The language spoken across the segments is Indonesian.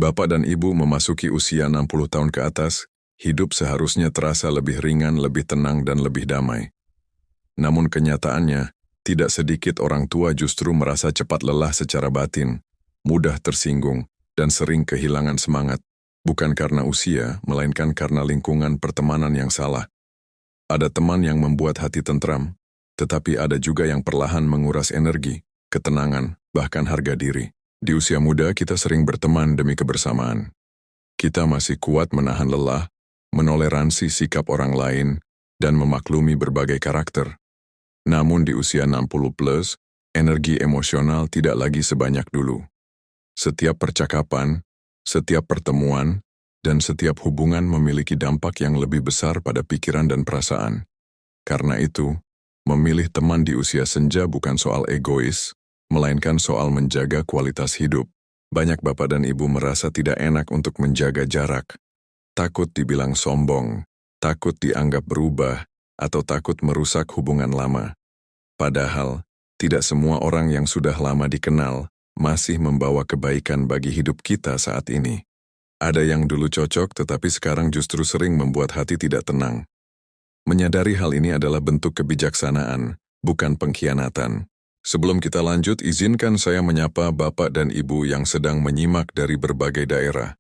Bapak dan Ibu memasuki usia 60 tahun ke atas, hidup seharusnya terasa lebih ringan, lebih tenang, dan lebih damai. Namun kenyataannya, tidak sedikit orang tua justru merasa cepat lelah secara batin, mudah tersinggung, dan sering kehilangan semangat. Bukan karena usia, melainkan karena lingkungan pertemanan yang salah. Ada teman yang membuat hati tentram, tetapi ada juga yang perlahan menguras energi, ketenangan, bahkan harga diri. Di usia muda kita sering berteman demi kebersamaan. Kita masih kuat menahan lelah, menoleransi sikap orang lain, dan memaklumi berbagai karakter. Namun di usia 60 plus, energi emosional tidak lagi sebanyak dulu. Setiap percakapan, setiap pertemuan, dan setiap hubungan memiliki dampak yang lebih besar pada pikiran dan perasaan. Karena itu, memilih teman di usia senja bukan soal egois, melainkan soal menjaga kualitas hidup. Banyak bapak dan ibu merasa tidak enak untuk menjaga jarak. Takut dibilang sombong, takut dianggap berubah, atau takut merusak hubungan lama. Padahal, tidak semua orang yang sudah lama dikenal masih membawa kebaikan bagi hidup kita saat ini. Ada yang dulu cocok tetapi sekarang justru sering membuat hati tidak tenang. Menyadari hal ini adalah bentuk kebijaksanaan, bukan pengkhianatan. Sebelum kita lanjut, izinkan saya menyapa Bapak dan Ibu yang sedang menyimak dari berbagai daerah.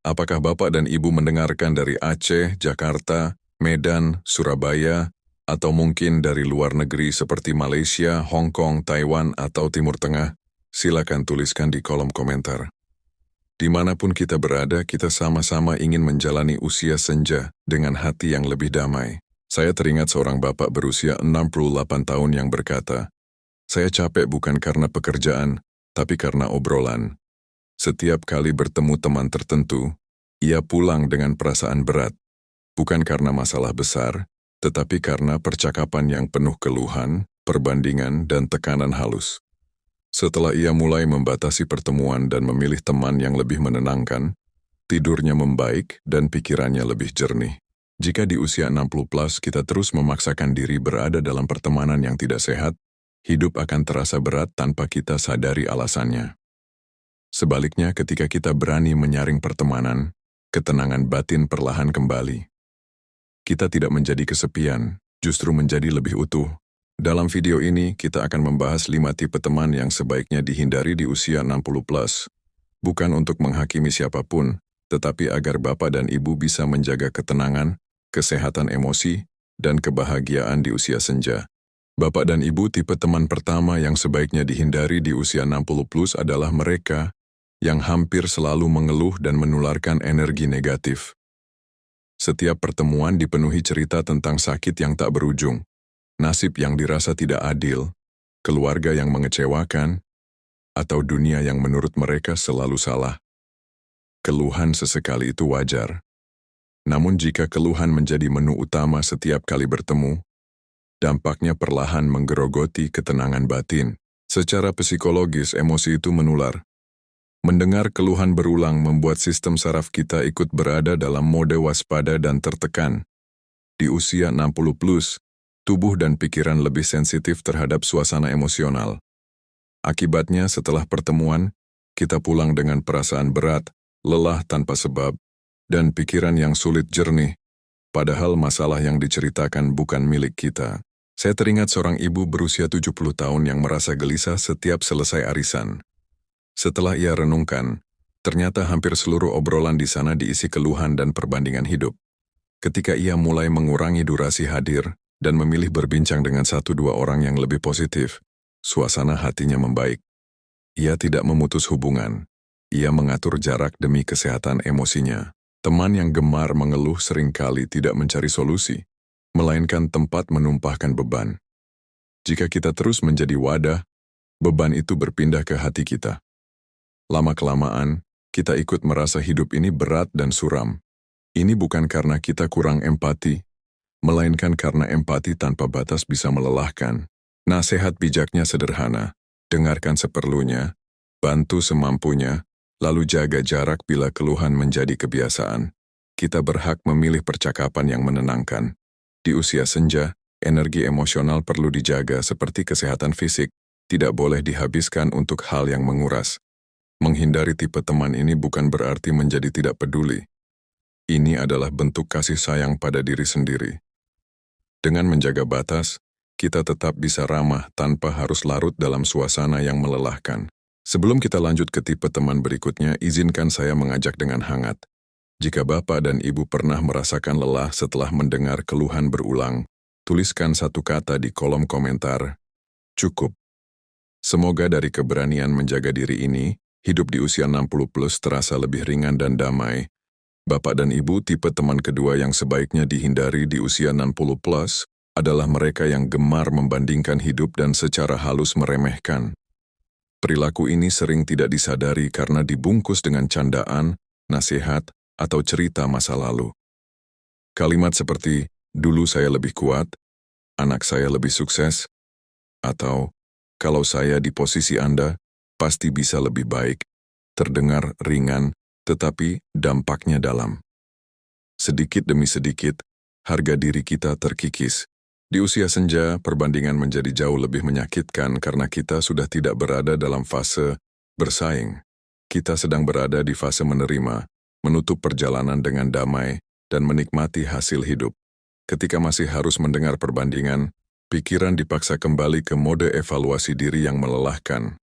Apakah Bapak dan Ibu mendengarkan dari Aceh, Jakarta, Medan, Surabaya, atau mungkin dari luar negeri seperti Malaysia, Hong Kong, Taiwan, atau Timur Tengah? Silakan tuliskan di kolom komentar. Dimanapun kita berada, kita sama-sama ingin menjalani usia senja dengan hati yang lebih damai. Saya teringat seorang bapak berusia 68 tahun yang berkata, "Saya capek bukan karena pekerjaan, tapi karena obrolan." Setiap kali bertemu teman tertentu, ia pulang dengan perasaan berat. Bukan karena masalah besar, tetapi karena percakapan yang penuh keluhan, perbandingan, dan tekanan halus. Setelah ia mulai membatasi pertemuan dan memilih teman yang lebih menenangkan, tidurnya membaik dan pikirannya lebih jernih. Jika di usia 60 plus kita terus memaksakan diri berada dalam pertemanan yang tidak sehat, hidup akan terasa berat tanpa kita sadari alasannya. Sebaliknya, ketika kita berani menyaring pertemanan, ketenangan batin perlahan kembali. Kita tidak menjadi kesepian, justru menjadi lebih utuh. Dalam video ini, kita akan membahas 5 tipe teman yang sebaiknya dihindari di usia 60 plus. Bukan untuk menghakimi siapapun, tetapi agar Bapak dan Ibu bisa menjaga ketenangan, kesehatan emosi, dan kebahagiaan di usia senja. Bapak dan Ibu, tipe teman pertama yang sebaiknya dihindari di usia 60 plus adalah mereka yang hampir selalu mengeluh dan menularkan energi negatif. Setiap pertemuan dipenuhi cerita tentang sakit yang tak berujung, nasib yang dirasa tidak adil, keluarga yang mengecewakan, atau dunia yang menurut mereka selalu salah. Keluhan sesekali itu wajar. Namun jika keluhan menjadi menu utama setiap kali bertemu, dampaknya perlahan menggerogoti ketenangan batin. Secara psikologis, emosi itu menular. Mendengar keluhan berulang membuat sistem saraf kita ikut berada dalam mode waspada dan tertekan. Di usia 60 plus, tubuh dan pikiran lebih sensitif terhadap suasana emosional. Akibatnya, setelah pertemuan, kita pulang dengan perasaan berat, lelah tanpa sebab, dan pikiran yang sulit jernih, padahal masalah yang diceritakan bukan milik kita. Saya teringat seorang ibu berusia 70 tahun yang merasa gelisah setiap selesai arisan. Setelah ia renungkan, ternyata hampir seluruh obrolan di sana diisi keluhan dan perbandingan hidup. Ketika ia mulai mengurangi durasi hadir dan memilih berbincang dengan 1-2 orang yang lebih positif, suasana hatinya membaik. Ia tidak memutus hubungan. Ia mengatur jarak demi kesehatan emosinya. Teman yang gemar mengeluh seringkali tidak mencari solusi, melainkan tempat menumpahkan beban. Jika kita terus menjadi wadah, beban itu berpindah ke hati kita. Lama-kelamaan, kita ikut merasa hidup ini berat dan suram. Ini bukan karena kita kurang empati, melainkan karena empati tanpa batas bisa melelahkan. Nasihat bijaknya sederhana, dengarkan seperlunya, bantu semampunya, lalu jaga jarak bila keluhan menjadi kebiasaan. Kita berhak memilih percakapan yang menenangkan. Di usia senja, energi emosional perlu dijaga seperti kesehatan fisik, tidak boleh dihabiskan untuk hal yang menguras. Menghindari tipe teman ini bukan berarti menjadi tidak peduli. Ini adalah bentuk kasih sayang pada diri sendiri. Dengan menjaga batas, kita tetap bisa ramah tanpa harus larut dalam suasana yang melelahkan. Sebelum kita lanjut ke tipe teman berikutnya, izinkan saya mengajak dengan hangat. Jika Bapak dan Ibu pernah merasakan lelah setelah mendengar keluhan berulang, tuliskan satu kata di kolom komentar, cukup. Semoga dari keberanian menjaga diri ini, hidup di usia 60 plus terasa lebih ringan dan damai. Bapak dan Ibu tipe teman kedua yang sebaiknya dihindari di usia 60 plus adalah mereka yang gemar membandingkan hidup dan secara halus meremehkan. Perilaku ini sering tidak disadari karena dibungkus dengan candaan, nasihat, atau cerita masa lalu. Kalimat seperti, dulu saya lebih kuat, anak saya lebih sukses, atau kalau saya di posisi Anda, pasti bisa lebih baik, terdengar ringan, tetapi dampaknya dalam. Sedikit demi sedikit, harga diri kita terkikis. Di usia senja, perbandingan menjadi jauh lebih menyakitkan karena kita sudah tidak berada dalam fase bersaing. Kita sedang berada di fase menerima, menutup perjalanan dengan damai, dan menikmati hasil hidup. Ketika masih harus mendengar perbandingan, pikiran dipaksa kembali ke mode evaluasi diri yang melelahkan.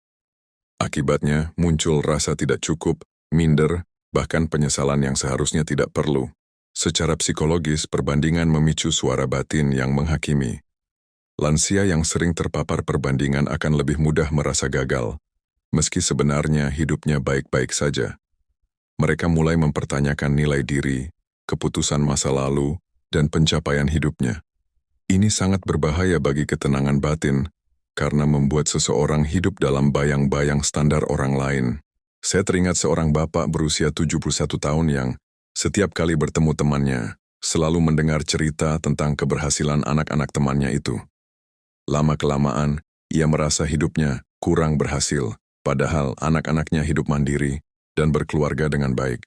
Akibatnya, muncul rasa tidak cukup, minder, bahkan penyesalan yang seharusnya tidak perlu. Secara psikologis, perbandingan memicu suara batin yang menghakimi. Lansia yang sering terpapar perbandingan akan lebih mudah merasa gagal, meski sebenarnya hidupnya baik-baik saja. Mereka mulai mempertanyakan nilai diri, keputusan masa lalu, dan pencapaian hidupnya. Ini sangat berbahaya bagi ketenangan batin, karena membuat seseorang hidup dalam bayang-bayang standar orang lain. Saya teringat seorang bapak berusia 71 tahun yang, setiap kali bertemu temannya, selalu mendengar cerita tentang keberhasilan anak-anak temannya itu. Lama-kelamaan, ia merasa hidupnya kurang berhasil, padahal anak-anaknya hidup mandiri dan berkeluarga dengan baik.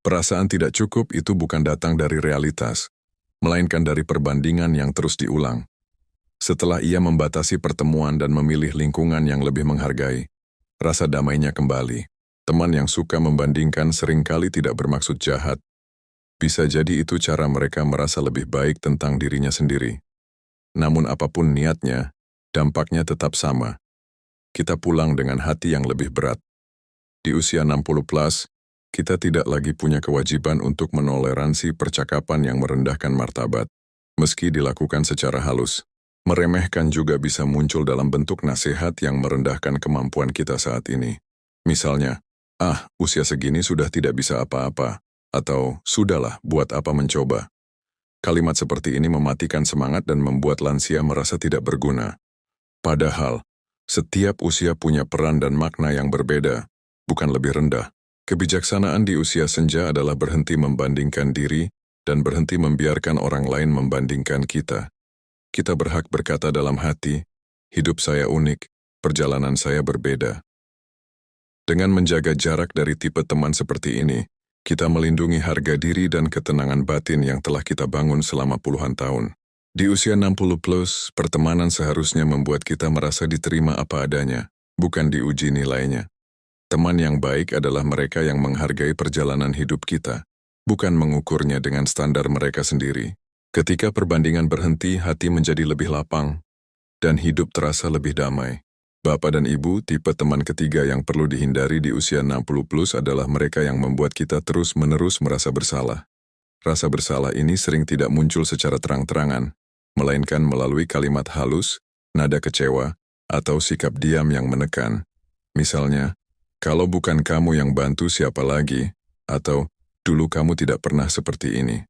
Perasaan tidak cukup itu bukan datang dari realitas, melainkan dari perbandingan yang terus diulang. Setelah ia membatasi pertemuan dan memilih lingkungan yang lebih menghargai, rasa damainya kembali. Teman yang suka membandingkan seringkali tidak bermaksud jahat. Bisa jadi itu cara mereka merasa lebih baik tentang dirinya sendiri. Namun apapun niatnya, dampaknya tetap sama. Kita pulang dengan hati yang lebih berat. Di usia 60 plus, kita tidak lagi punya kewajiban untuk menoleransi percakapan yang merendahkan martabat, meski dilakukan secara halus. Meremehkan juga bisa muncul dalam bentuk nasihat yang merendahkan kemampuan kita saat ini. Misalnya, usia segini sudah tidak bisa apa-apa, atau sudahlah, buat apa mencoba. Kalimat seperti ini mematikan semangat dan membuat lansia merasa tidak berguna. Padahal, setiap usia punya peran dan makna yang berbeda, bukan lebih rendah. Kebijaksanaan di usia senja adalah berhenti membandingkan diri dan berhenti membiarkan orang lain membandingkan kita. Kita berhak berkata dalam hati, hidup saya unik, perjalanan saya berbeda. Dengan menjaga jarak dari tipe teman seperti ini, kita melindungi harga diri dan ketenangan batin yang telah kita bangun selama puluhan tahun. Di usia 60 plus, pertemanan seharusnya membuat kita merasa diterima apa adanya, bukan diuji nilainya. Teman yang baik adalah mereka yang menghargai perjalanan hidup kita, bukan mengukurnya dengan standar mereka sendiri. Ketika perbandingan berhenti, hati menjadi lebih lapang, dan hidup terasa lebih damai. Bapak dan Ibu, tipe teman ketiga yang perlu dihindari di usia 60 plus adalah mereka yang membuat kita terus-menerus merasa bersalah. Rasa bersalah ini sering tidak muncul secara terang-terangan, melainkan melalui kalimat halus, nada kecewa, atau sikap diam yang menekan. Misalnya, kalau bukan kamu yang bantu siapa lagi, atau dulu kamu tidak pernah seperti ini.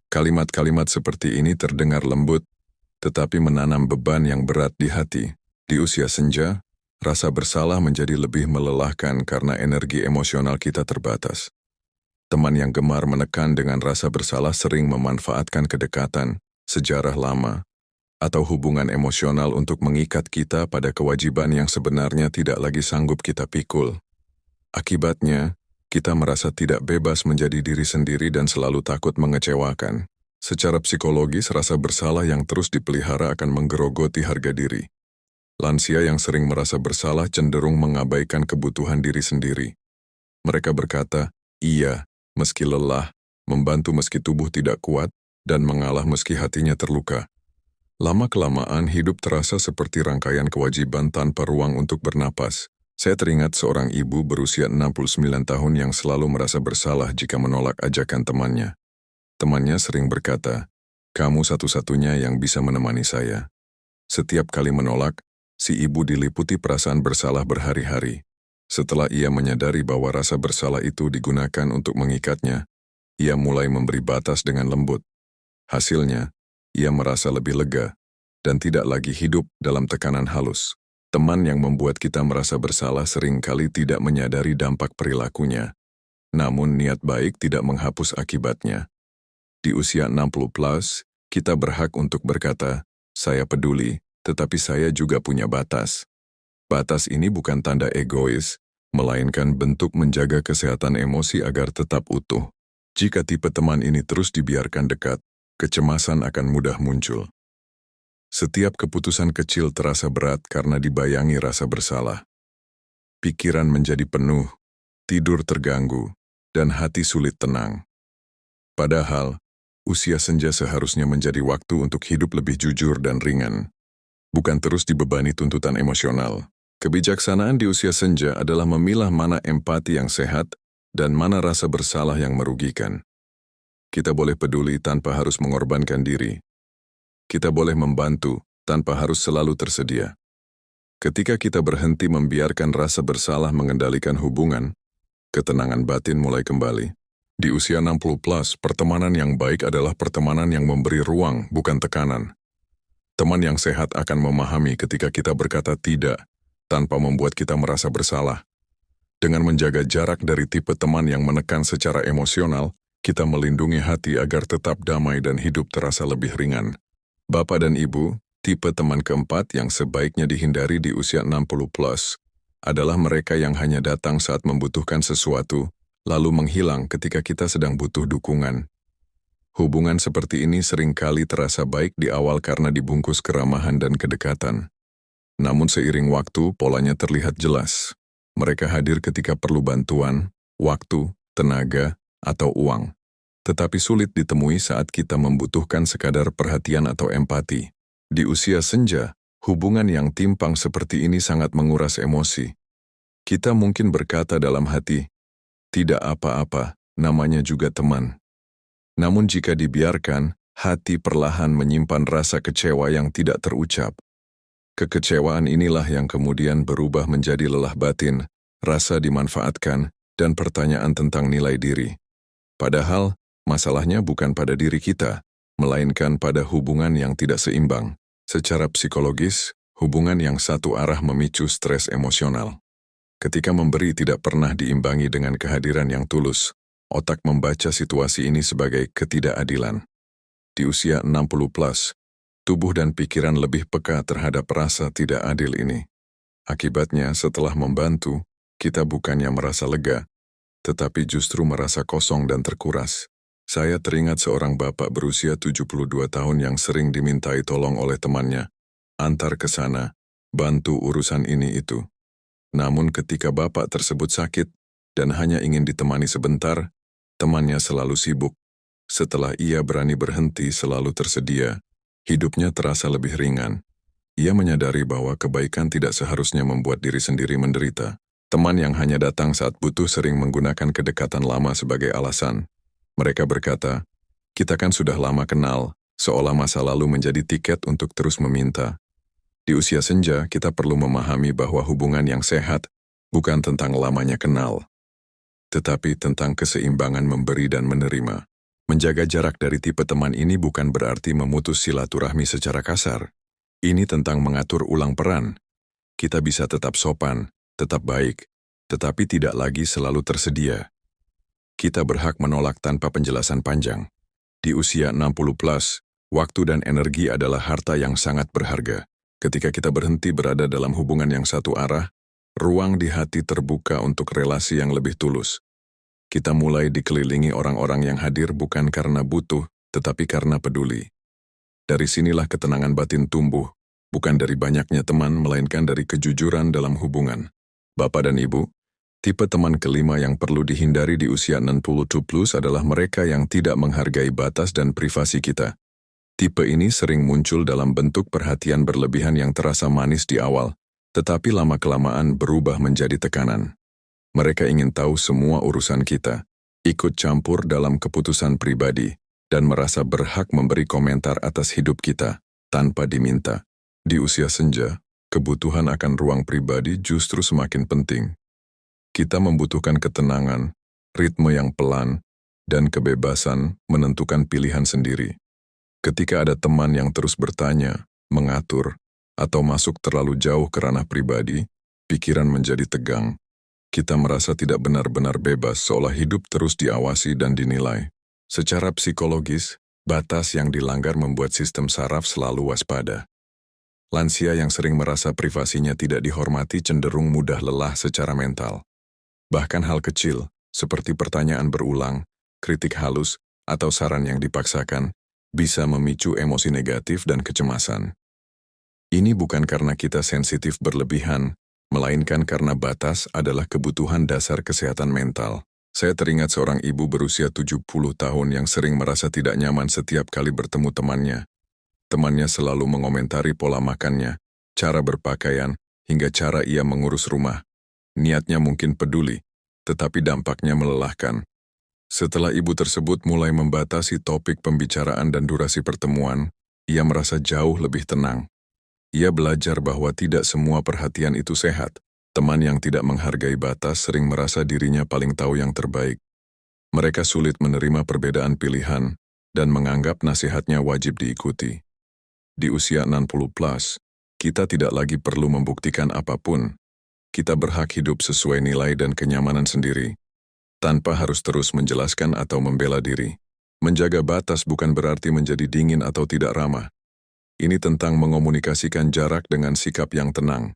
Kalimat-kalimat seperti ini terdengar lembut, tetapi menanam beban yang berat di hati. Di usia senja, rasa bersalah menjadi lebih melelahkan karena energi emosional kita terbatas. Teman yang gemar menekan dengan rasa bersalah sering memanfaatkan kedekatan, sejarah lama, atau hubungan emosional untuk mengikat kita pada kewajiban yang sebenarnya tidak lagi sanggup kita pikul. Akibatnya, kita merasa tidak bebas menjadi diri sendiri dan selalu takut mengecewakan. Secara psikologis, rasa bersalah yang terus dipelihara akan menggerogoti harga diri. Lansia yang sering merasa bersalah cenderung mengabaikan kebutuhan diri sendiri. Mereka berkata, iya, meski lelah, membantu meski tubuh tidak kuat, dan mengalah meski hatinya terluka. Lama-kelamaan hidup terasa seperti rangkaian kewajiban tanpa ruang untuk bernapas. Saya teringat seorang ibu berusia 69 tahun yang selalu merasa bersalah jika menolak ajakan temannya. Temannya sering berkata, kamu satu-satunya yang bisa menemani saya. Setiap kali menolak, si ibu diliputi perasaan bersalah berhari-hari. Setelah ia menyadari bahwa rasa bersalah itu digunakan untuk mengikatnya, ia mulai memberi batas dengan lembut. Hasilnya, ia merasa lebih lega dan tidak lagi hidup dalam tekanan halus. Teman yang membuat kita merasa bersalah seringkali tidak menyadari dampak perilakunya. Namun niat baik tidak menghapus akibatnya. Di usia 60 plus, kita berhak untuk berkata, saya peduli, tetapi saya juga punya batas. Batas ini bukan tanda egois, melainkan bentuk menjaga kesehatan emosi agar tetap utuh. Jika tipe teman ini terus dibiarkan dekat, kecemasan akan mudah muncul. Setiap keputusan kecil terasa berat karena dibayangi rasa bersalah. Pikiran menjadi penuh, tidur terganggu, dan hati sulit tenang. Padahal, usia senja seharusnya menjadi waktu untuk hidup lebih jujur dan ringan, bukan terus dibebani tuntutan emosional. Kebijaksanaan di usia senja adalah memilah mana empati yang sehat dan mana rasa bersalah yang merugikan. Kita boleh peduli tanpa harus mengorbankan diri. Kita boleh membantu tanpa harus selalu tersedia. Ketika kita berhenti membiarkan rasa bersalah mengendalikan hubungan, ketenangan batin mulai kembali. Di usia 60 plus, pertemanan yang baik adalah pertemanan yang memberi ruang, bukan tekanan. Teman yang sehat akan memahami ketika kita berkata tidak, tanpa membuat kita merasa bersalah. Dengan menjaga jarak dari tipe teman yang menekan secara emosional, kita melindungi hati agar tetap damai dan hidup terasa lebih ringan. Bapak dan Ibu, tipe teman keempat yang sebaiknya dihindari di usia 60 plus adalah mereka yang hanya datang saat membutuhkan sesuatu, lalu menghilang ketika kita sedang butuh dukungan. Hubungan seperti ini seringkali terasa baik di awal karena dibungkus keramahan dan kedekatan. Namun seiring waktu, polanya terlihat jelas. Mereka hadir ketika perlu bantuan, waktu, tenaga, atau uang. Tetapi sulit ditemui saat kita membutuhkan sekadar perhatian atau empati. Di usia senja, hubungan yang timpang seperti ini sangat menguras emosi. Kita mungkin berkata dalam hati, tidak apa-apa, namanya juga teman. Namun jika dibiarkan, hati perlahan menyimpan rasa kecewa yang tidak terucap. Kekecewaan inilah yang kemudian berubah menjadi lelah batin, rasa dimanfaatkan, dan pertanyaan tentang nilai diri. Padahal, masalahnya bukan pada diri kita, melainkan pada hubungan yang tidak seimbang. Secara psikologis, hubungan yang satu arah memicu stres emosional. Ketika memberi tidak pernah diimbangi dengan kehadiran yang tulus, otak membaca situasi ini sebagai ketidakadilan. Di usia 60 plus, tubuh dan pikiran lebih peka terhadap rasa tidak adil ini. Akibatnya, setelah membantu, kita bukannya merasa lega, tetapi justru merasa kosong dan terkuras. Saya teringat seorang bapak berusia 72 tahun yang sering dimintai tolong oleh temannya. Antar ke sana, bantu urusan ini itu. Namun ketika bapak tersebut sakit dan hanya ingin ditemani sebentar, temannya selalu sibuk. Setelah ia berani berhenti selalu tersedia, hidupnya terasa lebih ringan. Ia menyadari bahwa kebaikan tidak seharusnya membuat diri sendiri menderita. Teman yang hanya datang saat butuh sering menggunakan kedekatan lama sebagai alasan. Mereka berkata, kita kan sudah lama kenal, seolah masa lalu menjadi tiket untuk terus meminta. Di usia senja, kita perlu memahami bahwa hubungan yang sehat bukan tentang lamanya kenal, tetapi tentang keseimbangan memberi dan menerima. Menjaga jarak dari tipe teman ini bukan berarti memutus silaturahmi secara kasar. Ini tentang mengatur ulang peran. Kita bisa tetap sopan, tetap baik, tetapi tidak lagi selalu tersedia. Kita berhak menolak tanpa penjelasan panjang. Di usia 60 plus, waktu dan energi adalah harta yang sangat berharga. Ketika kita berhenti berada dalam hubungan yang satu arah, ruang di hati terbuka untuk relasi yang lebih tulus. Kita mulai dikelilingi orang-orang yang hadir bukan karena butuh, tetapi karena peduli. Dari sinilah ketenangan batin tumbuh, bukan dari banyaknya teman, melainkan dari kejujuran dalam hubungan. Bapak dan Ibu, tipe teman kelima yang perlu dihindari di usia 62 plus adalah mereka yang tidak menghargai batas dan privasi kita. Tipe ini sering muncul dalam bentuk perhatian berlebihan yang terasa manis di awal, tetapi lama-kelamaan berubah menjadi tekanan. Mereka ingin tahu semua urusan kita, ikut campur dalam keputusan pribadi, dan merasa berhak memberi komentar atas hidup kita tanpa diminta. Di usia senja, kebutuhan akan ruang pribadi justru semakin penting. Kita membutuhkan ketenangan, ritme yang pelan, dan kebebasan menentukan pilihan sendiri. Ketika ada teman yang terus bertanya, mengatur, atau masuk terlalu jauh ke ranah pribadi, pikiran menjadi tegang. Kita merasa tidak benar-benar bebas, seolah hidup terus diawasi dan dinilai. Secara psikologis, batas yang dilanggar membuat sistem saraf selalu waspada. Lansia yang sering merasa privasinya tidak dihormati cenderung mudah lelah secara mental. Bahkan hal kecil, seperti pertanyaan berulang, kritik halus, atau saran yang dipaksakan, bisa memicu emosi negatif dan kecemasan. Ini bukan karena kita sensitif berlebihan, melainkan karena batas adalah kebutuhan dasar kesehatan mental. Saya teringat seorang ibu berusia 70 tahun yang sering merasa tidak nyaman setiap kali bertemu temannya. Temannya selalu mengomentari pola makannya, cara berpakaian, hingga cara ia mengurus rumah. Niatnya mungkin peduli, tetapi dampaknya melelahkan. Setelah ibu tersebut mulai membatasi topik pembicaraan dan durasi pertemuan, ia merasa jauh lebih tenang. Ia belajar bahwa tidak semua perhatian itu sehat. Teman yang tidak menghargai batas sering merasa dirinya paling tahu yang terbaik. Mereka sulit menerima perbedaan pilihan dan menganggap nasihatnya wajib diikuti. Di usia 60 plus, kita tidak lagi perlu membuktikan apapun. Kita berhak hidup sesuai nilai dan kenyamanan sendiri, tanpa harus terus menjelaskan atau membela diri. Menjaga batas bukan berarti menjadi dingin atau tidak ramah. Ini tentang mengomunikasikan jarak dengan sikap yang tenang.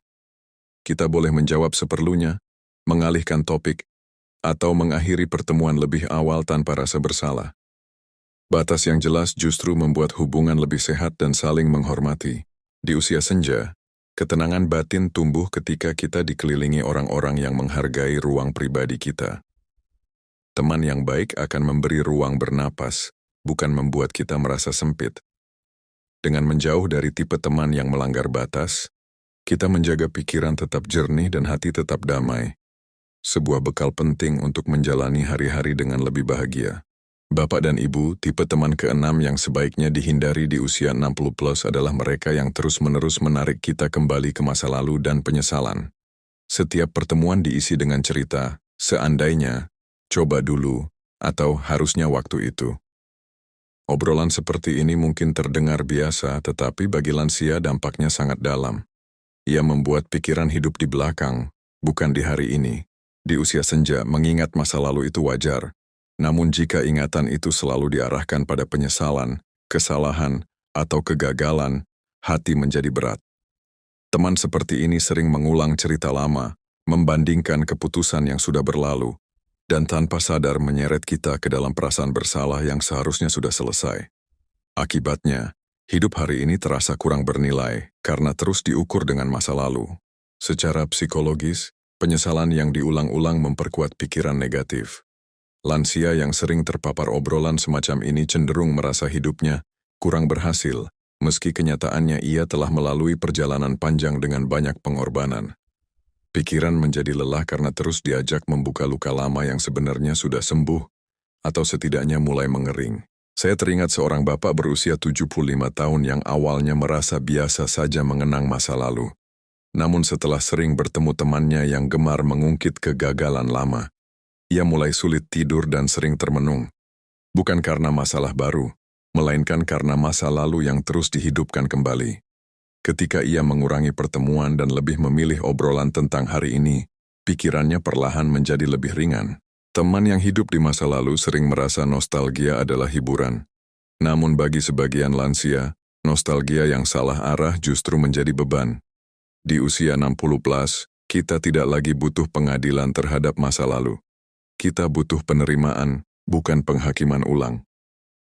Kita boleh menjawab seperlunya, mengalihkan topik, atau mengakhiri pertemuan lebih awal tanpa rasa bersalah. Batas yang jelas justru membuat hubungan lebih sehat dan saling menghormati. Di usia senja, ketenangan batin tumbuh ketika kita dikelilingi orang-orang yang menghargai ruang pribadi kita. Teman yang baik akan memberi ruang bernapas, bukan membuat kita merasa sempit. Dengan menjauh dari tipe teman yang melanggar batas, kita menjaga pikiran tetap jernih dan hati tetap damai. Sebuah bekal penting untuk menjalani hari-hari dengan lebih bahagia. Bapak dan Ibu, tipe teman keenam yang sebaiknya dihindari di usia 60 plus adalah mereka yang terus-menerus menarik kita kembali ke masa lalu dan penyesalan. Setiap pertemuan diisi dengan cerita, seandainya, coba dulu, atau harusnya waktu itu. Obrolan seperti ini mungkin terdengar biasa, tetapi bagi lansia dampaknya sangat dalam. Ia membuat pikiran hidup di belakang, bukan di hari ini. Di usia senja, mengingat masa lalu itu wajar. Namun jika ingatan itu selalu diarahkan pada penyesalan, kesalahan, atau kegagalan, hati menjadi berat. Teman seperti ini sering mengulang cerita lama, membandingkan keputusan yang sudah berlalu, dan tanpa sadar menyeret kita ke dalam perasaan bersalah yang seharusnya sudah selesai. Akibatnya, hidup hari ini terasa kurang bernilai karena terus diukur dengan masa lalu. Secara psikologis, penyesalan yang diulang-ulang memperkuat pikiran negatif. Lansia yang sering terpapar obrolan semacam ini cenderung merasa hidupnya kurang berhasil, meski kenyataannya ia telah melalui perjalanan panjang dengan banyak pengorbanan. Pikiran menjadi lelah karena terus diajak membuka luka lama yang sebenarnya sudah sembuh, atau setidaknya mulai mengering. Saya teringat seorang bapak berusia 75 tahun yang awalnya merasa biasa saja mengenang masa lalu. Namun setelah sering bertemu temannya yang gemar mengungkit kegagalan lama, ia mulai sulit tidur dan sering termenung. Bukan karena masalah baru, melainkan karena masa lalu yang terus dihidupkan kembali. Ketika ia mengurangi pertemuan dan lebih memilih obrolan tentang hari ini, pikirannya perlahan menjadi lebih ringan. Teman yang hidup di masa lalu sering merasa nostalgia adalah hiburan. Namun bagi sebagian lansia, nostalgia yang salah arah justru menjadi beban. Di usia 60 plus, kita tidak lagi butuh pengadilan terhadap masa lalu. Kita butuh penerimaan, bukan penghakiman ulang.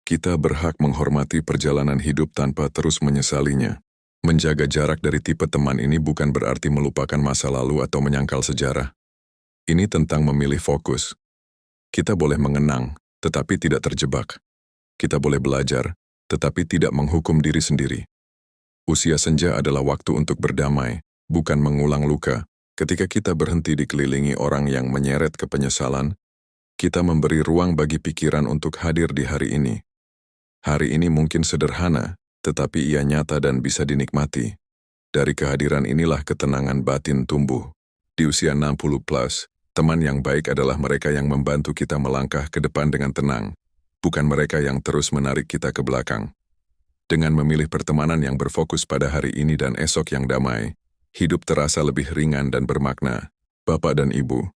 Kita berhak menghormati perjalanan hidup tanpa terus menyesalinya. Menjaga jarak dari tipe teman ini bukan berarti melupakan masa lalu atau menyangkal sejarah. Ini tentang memilih fokus. Kita boleh mengenang, tetapi tidak terjebak. Kita boleh belajar, tetapi tidak menghukum diri sendiri. Usia senja adalah waktu untuk berdamai, bukan mengulang luka. Ketika kita berhenti dikelilingi orang yang menyeret ke penyesalan, kita memberi ruang bagi pikiran untuk hadir di hari ini. Hari ini mungkin sederhana, tetapi ia nyata dan bisa dinikmati. Dari kehadiran inilah ketenangan batin tumbuh. Di usia 60 plus, teman yang baik adalah mereka yang membantu kita melangkah ke depan dengan tenang, bukan mereka yang terus menarik kita ke belakang. Dengan memilih pertemanan yang berfokus pada hari ini dan esok yang damai, hidup terasa lebih ringan dan bermakna. Bapak dan Ibu,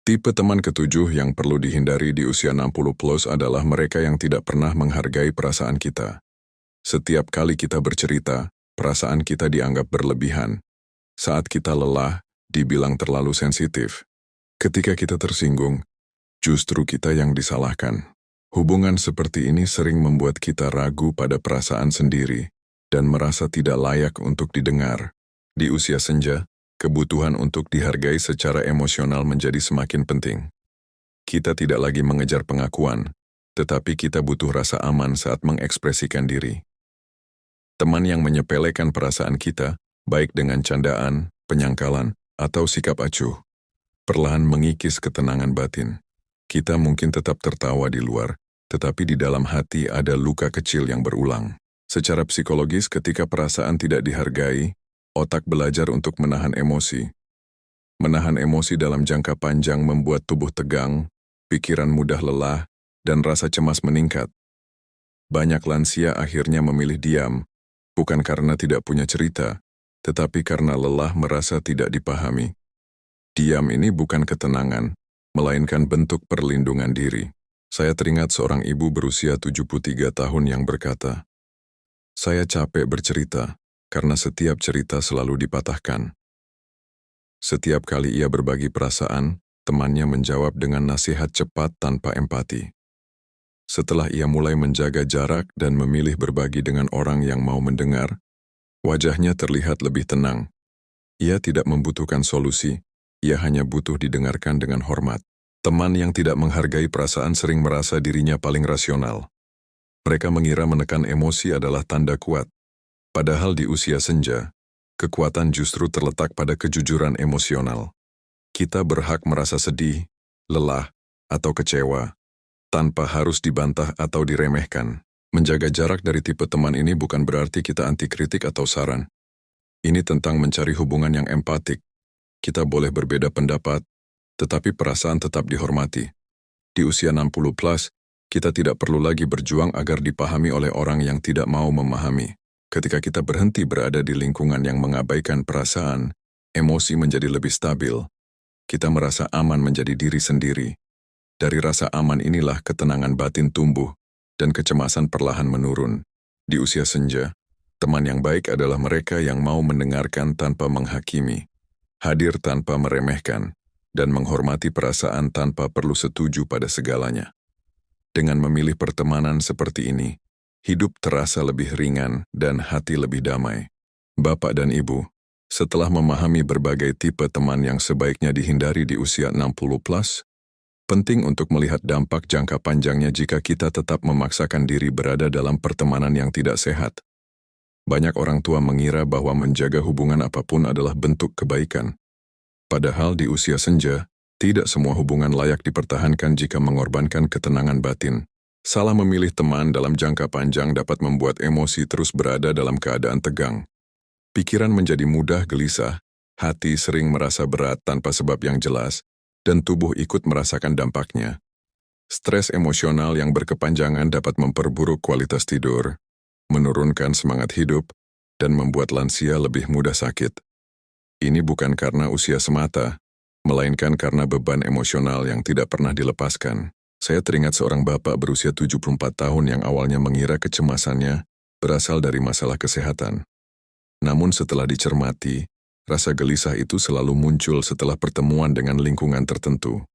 tipe teman ketujuh yang perlu dihindari di usia 60 plus adalah mereka yang tidak pernah menghargai perasaan kita. Setiap kali kita bercerita, perasaan kita dianggap berlebihan. Saat kita lelah, dibilang terlalu sensitif. Ketika kita tersinggung, justru kita yang disalahkan. Hubungan seperti ini sering membuat kita ragu pada perasaan sendiri dan merasa tidak layak untuk didengar. Di usia senja, kebutuhan untuk dihargai secara emosional menjadi semakin penting. Kita tidak lagi mengejar pengakuan, tetapi kita butuh rasa aman saat mengekspresikan diri. Teman yang menyepelekan perasaan kita, baik dengan candaan, penyangkalan, atau sikap acuh, perlahan mengikis ketenangan batin. Kita mungkin tetap tertawa di luar, tetapi di dalam hati ada luka kecil yang berulang. Secara psikologis, ketika perasaan tidak dihargai, otak belajar untuk menahan emosi. Menahan emosi dalam jangka panjang membuat tubuh tegang, pikiran mudah lelah, dan rasa cemas meningkat. Banyak lansia akhirnya memilih diam, bukan karena tidak punya cerita, tetapi karena lelah merasa tidak dipahami. Diam ini bukan ketenangan, melainkan bentuk perlindungan diri. Saya teringat seorang ibu berusia 73 tahun yang berkata, "Saya capek bercerita, karena setiap cerita selalu dipatahkan." Setiap kali ia berbagi perasaan, temannya menjawab dengan nasihat cepat tanpa empati. Setelah ia mulai menjaga jarak dan memilih berbagi dengan orang yang mau mendengar, wajahnya terlihat lebih tenang. Ia tidak membutuhkan solusi, ia hanya butuh didengarkan dengan hormat. Teman yang tidak menghargai perasaan sering merasa dirinya paling rasional. Mereka mengira menekan emosi adalah tanda kuat. Padahal di usia senja, kekuatan justru terletak pada kejujuran emosional. Kita berhak merasa sedih, lelah, atau kecewa, tanpa harus dibantah atau diremehkan. Menjaga jarak dari tipe teman ini bukan berarti kita anti kritik atau saran. Ini tentang mencari hubungan yang empatik. Kita boleh berbeda pendapat, tetapi perasaan tetap dihormati. Di usia 60 plus, kita tidak perlu lagi berjuang agar dipahami oleh orang yang tidak mau memahami. Ketika kita berhenti berada di lingkungan yang mengabaikan perasaan, emosi menjadi lebih stabil. Kita merasa aman menjadi diri sendiri. Dari rasa aman inilah ketenangan batin tumbuh, dan kecemasan perlahan menurun. Di usia senja, teman yang baik adalah mereka yang mau mendengarkan tanpa menghakimi, hadir tanpa meremehkan, dan menghormati perasaan tanpa perlu setuju pada segalanya. Dengan memilih pertemanan seperti ini, hidup terasa lebih ringan dan hati lebih damai. Bapak dan Ibu, setelah memahami berbagai tipe teman yang sebaiknya dihindari di usia 60 plus, penting untuk melihat dampak jangka panjangnya jika kita tetap memaksakan diri berada dalam pertemanan yang tidak sehat. Banyak orang tua mengira bahwa menjaga hubungan apapun adalah bentuk kebaikan. Padahal di usia senja, tidak semua hubungan layak dipertahankan jika mengorbankan ketenangan batin. Salah memilih teman dalam jangka panjang dapat membuat emosi terus berada dalam keadaan tegang. Pikiran menjadi mudah gelisah, hati sering merasa berat tanpa sebab yang jelas, dan tubuh ikut merasakan dampaknya. Stres emosional yang berkepanjangan dapat memperburuk kualitas tidur, menurunkan semangat hidup, dan membuat lansia lebih mudah sakit. Ini bukan karena usia semata, melainkan karena beban emosional yang tidak pernah dilepaskan. Saya teringat seorang bapak berusia 74 tahun yang awalnya mengira kecemasannya berasal dari masalah kesehatan. Namun setelah dicermati, rasa gelisah itu selalu muncul setelah pertemuan dengan lingkungan tertentu.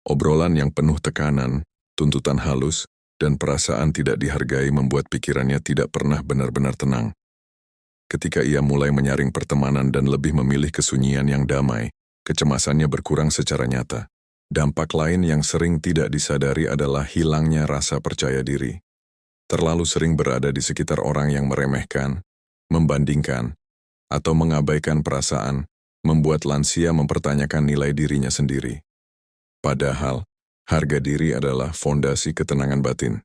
Obrolan yang penuh tekanan, tuntutan halus, dan perasaan tidak dihargai membuat pikirannya tidak pernah benar-benar tenang. Ketika ia mulai menyaring pertemanan dan lebih memilih kesunyian yang damai, kecemasannya berkurang secara nyata. Dampak lain yang sering tidak disadari adalah hilangnya rasa percaya diri. Terlalu sering berada di sekitar orang yang meremehkan, membandingkan, atau mengabaikan perasaan, membuat lansia mempertanyakan nilai dirinya sendiri. Padahal, harga diri adalah fondasi ketenangan batin.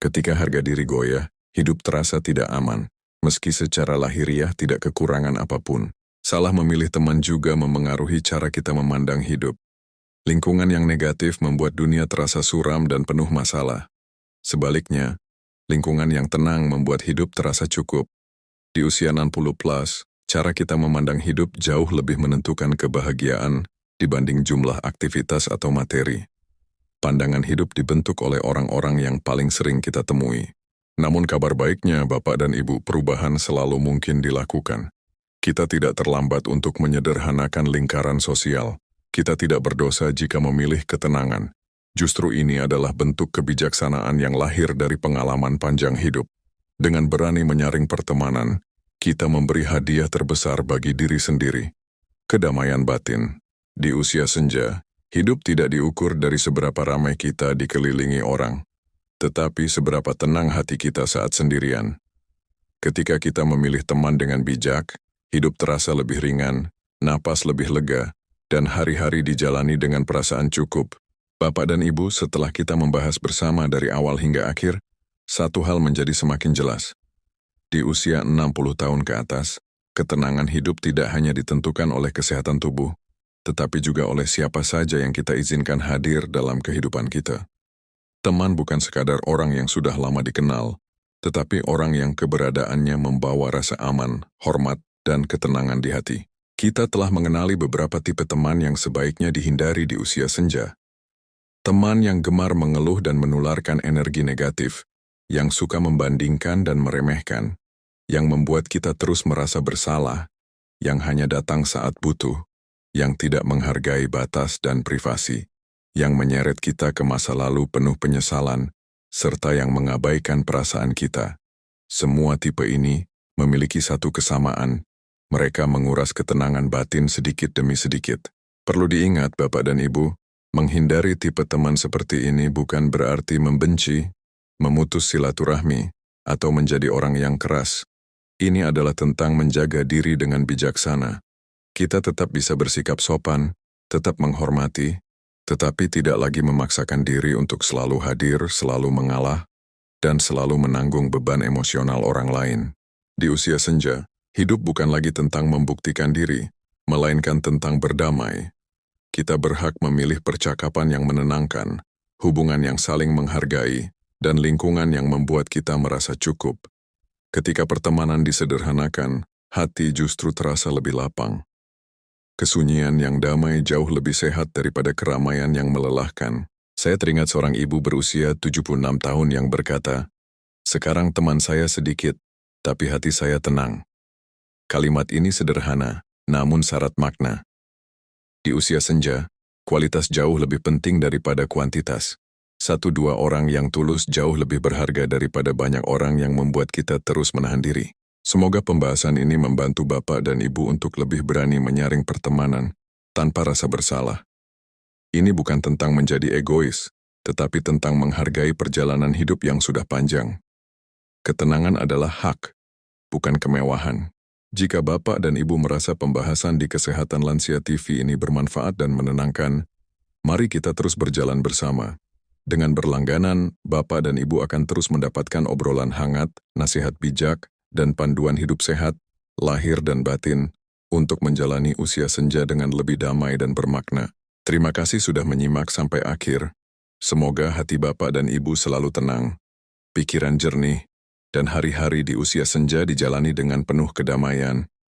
Ketika harga diri goyah, hidup terasa tidak aman, meski secara lahiriah tidak kekurangan apapun. Salah memilih teman juga memengaruhi cara kita memandang hidup. Lingkungan yang negatif membuat dunia terasa suram dan penuh masalah. Sebaliknya, lingkungan yang tenang membuat hidup terasa cukup. Di usia 60 plus, cara kita memandang hidup jauh lebih menentukan kebahagiaan dibanding jumlah aktivitas atau materi. Pandangan hidup dibentuk oleh orang-orang yang paling sering kita temui. Namun kabar baiknya, Bapak dan Ibu, perubahan selalu mungkin dilakukan. Kita tidak terlambat untuk menyederhanakan lingkaran sosial. Kita tidak berdosa jika memilih ketenangan. Justru ini adalah bentuk kebijaksanaan yang lahir dari pengalaman panjang hidup. Dengan berani menyaring pertemanan, kita memberi hadiah terbesar bagi diri sendiri. Kedamaian batin. Di usia senja, hidup tidak diukur dari seberapa ramai kita dikelilingi orang, tetapi seberapa tenang hati kita saat sendirian. Ketika kita memilih teman dengan bijak, hidup terasa lebih ringan, napas lebih lega, dan hari-hari dijalani dengan perasaan cukup. Bapak dan Ibu, setelah kita membahas bersama dari awal hingga akhir, satu hal menjadi semakin jelas. Di usia 60 tahun ke atas, ketenangan hidup tidak hanya ditentukan oleh kesehatan tubuh, tetapi juga oleh siapa saja yang kita izinkan hadir dalam kehidupan kita. Teman bukan sekadar orang yang sudah lama dikenal, tetapi orang yang keberadaannya membawa rasa aman, hormat, dan ketenangan di hati. Kita telah mengenali beberapa tipe teman yang sebaiknya dihindari di usia senja. Teman yang gemar mengeluh dan menularkan energi negatif, yang suka membandingkan dan meremehkan, yang membuat kita terus merasa bersalah, yang hanya datang saat butuh, yang tidak menghargai batas dan privasi, yang menyeret kita ke masa lalu penuh penyesalan, serta yang mengabaikan perasaan kita. Semua tipe ini memiliki satu kesamaan, mereka menguras ketenangan batin sedikit demi sedikit. Perlu diingat, Bapak dan Ibu, menghindari tipe teman seperti ini bukan berarti membenci, memutus silaturahmi, atau menjadi orang yang keras. Ini adalah tentang menjaga diri dengan bijaksana. Kita tetap bisa bersikap sopan, tetap menghormati, tetapi tidak lagi memaksakan diri untuk selalu hadir, selalu mengalah, dan selalu menanggung beban emosional orang lain. Di usia senja, hidup bukan lagi tentang membuktikan diri, melainkan tentang berdamai. Kita berhak memilih percakapan yang menenangkan, hubungan yang saling menghargai, dan lingkungan yang membuat kita merasa cukup. Ketika pertemanan disederhanakan, hati justru terasa lebih lapang. Kesunyian yang damai jauh lebih sehat daripada keramaian yang melelahkan. Saya teringat seorang ibu berusia 76 tahun yang berkata, "Sekarang teman saya sedikit, tapi hati saya tenang." Kalimat ini sederhana, namun syarat makna. Di usia senja, kualitas jauh lebih penting daripada kuantitas. 1-2 orang yang tulus jauh lebih berharga daripada banyak orang yang membuat kita terus menahan diri. Semoga pembahasan ini membantu Bapak dan Ibu untuk lebih berani menyaring pertemanan tanpa rasa bersalah. Ini bukan tentang menjadi egois, tetapi tentang menghargai perjalanan hidup yang sudah panjang. Ketenangan adalah hak, bukan kemewahan. Jika Bapak dan Ibu merasa pembahasan di Kesehatan Lansia TV ini bermanfaat dan menenangkan, mari kita terus berjalan bersama. Dengan berlangganan, Bapak dan Ibu akan terus mendapatkan obrolan hangat, nasihat bijak, dan panduan hidup sehat, lahir dan batin, untuk menjalani usia senja dengan lebih damai dan bermakna. Terima kasih sudah menyimak sampai akhir. Semoga hati Bapak dan Ibu selalu tenang, pikiran jernih, dan hari-hari di usia senja dijalani dengan penuh kedamaian,